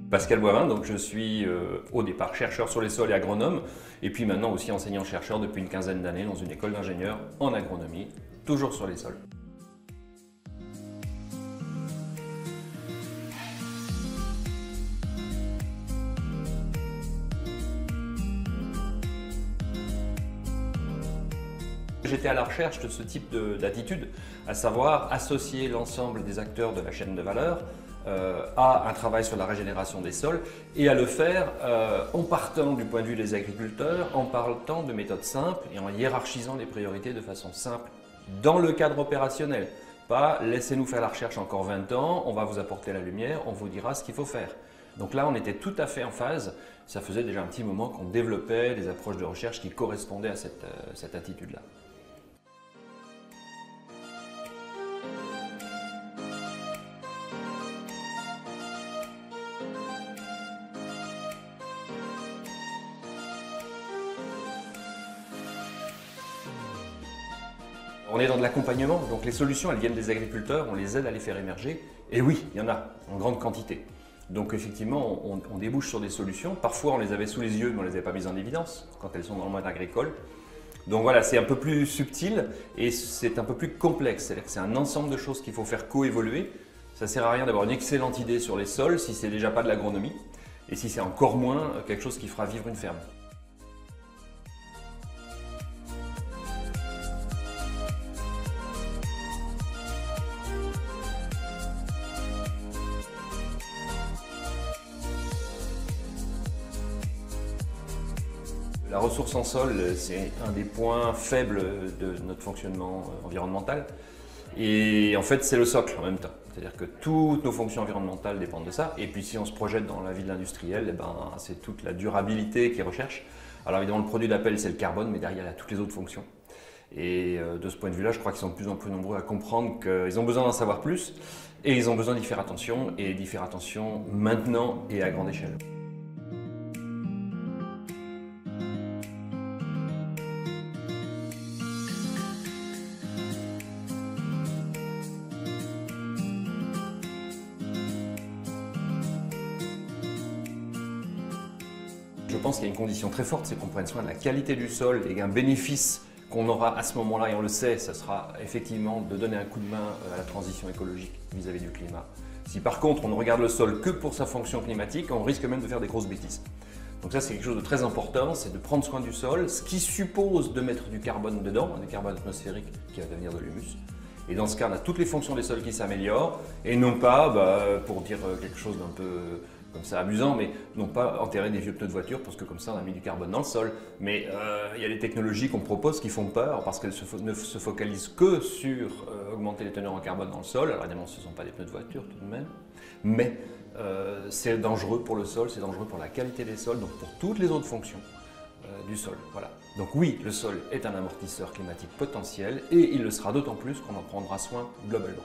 Pascal Boivin, donc je suis au départ chercheur sur les sols et agronome, et puis maintenant aussi enseignant-chercheur depuis une quinzaine d'années dans une école d'ingénieurs en agronomie, toujours sur les sols. J'étais à la recherche de ce type d'attitude, à savoir associer l'ensemble des acteurs de la chaîne de valeur à un travail sur la régénération des sols et à le faire en partant du point de vue des agriculteurs, en partant de méthodes simples et en hiérarchisant les priorités de façon simple dans le cadre opérationnel. Pas laissez-nous faire la recherche encore 20 ans, on va vous apporter la lumière, on vous dira ce qu'il faut faire. Donc là, on était tout à fait en phase. Ça faisait déjà un petit moment qu'on développait des approches de recherche qui correspondaient à cette attitude-là. On est dans de l'accompagnement, donc les solutions elles viennent des agriculteurs, on les aide à les faire émerger. Et oui, il y en a en grande quantité. Donc effectivement, on débouche sur des solutions. Parfois on les avait sous les yeux, mais on ne les avait pas mises en évidence quand elles sont dans le monde agricole. Donc voilà, c'est un peu plus subtil et c'est un peu plus complexe. C'est-à-dire que c'est un ensemble de choses qu'il faut faire coévoluer. Ça ne sert à rien d'avoir une excellente idée sur les sols si c'est déjà pas de l'agronomie et si c'est encore moins quelque chose qui fera vivre une ferme. La ressource en sol, c'est un des points faibles de notre fonctionnement environnemental. Et en fait, c'est le socle en même temps. C'est-à-dire que toutes nos fonctions environnementales dépendent de ça. Et puis si on se projette dans la vie de l'industriel, eh ben, c'est toute la durabilité qu'ils recherchent. Alors évidemment, le produit d'appel, c'est le carbone, mais derrière, il y a toutes les autres fonctions. Et de ce point de vue-là, je crois qu'ils sont de plus en plus nombreux à comprendre qu'ils ont besoin d'en savoir plus. Et ils ont besoin d'y faire attention, et d'y faire attention maintenant et à grande échelle. Je pense qu'il y a une condition très forte, c'est qu'on prenne soin de la qualité du sol et un bénéfice qu'on aura à ce moment-là, et on le sait, ça sera effectivement de donner un coup de main à la transition écologique vis-à-vis du climat. Si par contre on ne regarde le sol que pour sa fonction climatique, on risque même de faire des grosses bêtises. Donc ça c'est quelque chose de très important, c'est de prendre soin du sol, ce qui suppose de mettre du carbone dedans, du carbone atmosphérique qui va devenir de l'humus. Et dans ce cas, on a toutes les fonctions des sols qui s'améliorent, et non pas, pour dire quelque chose d'un peu comme ça amusant, mais non pas enterrer des vieux pneus de voiture parce que comme ça on a mis du carbone dans le sol. Mais il y a des technologies qu'on propose qui font peur parce qu'elles ne se focalisent que sur augmenter les teneurs en carbone dans le sol. Alors évidemment ce ne sont pas des pneus de voiture tout de même, mais c'est dangereux pour le sol, c'est dangereux pour la qualité des sols, donc pour toutes les autres fonctions du sol. Voilà. Donc oui, le sol est un amortisseur climatique potentiel et il le sera d'autant plus qu'on en prendra soin globalement.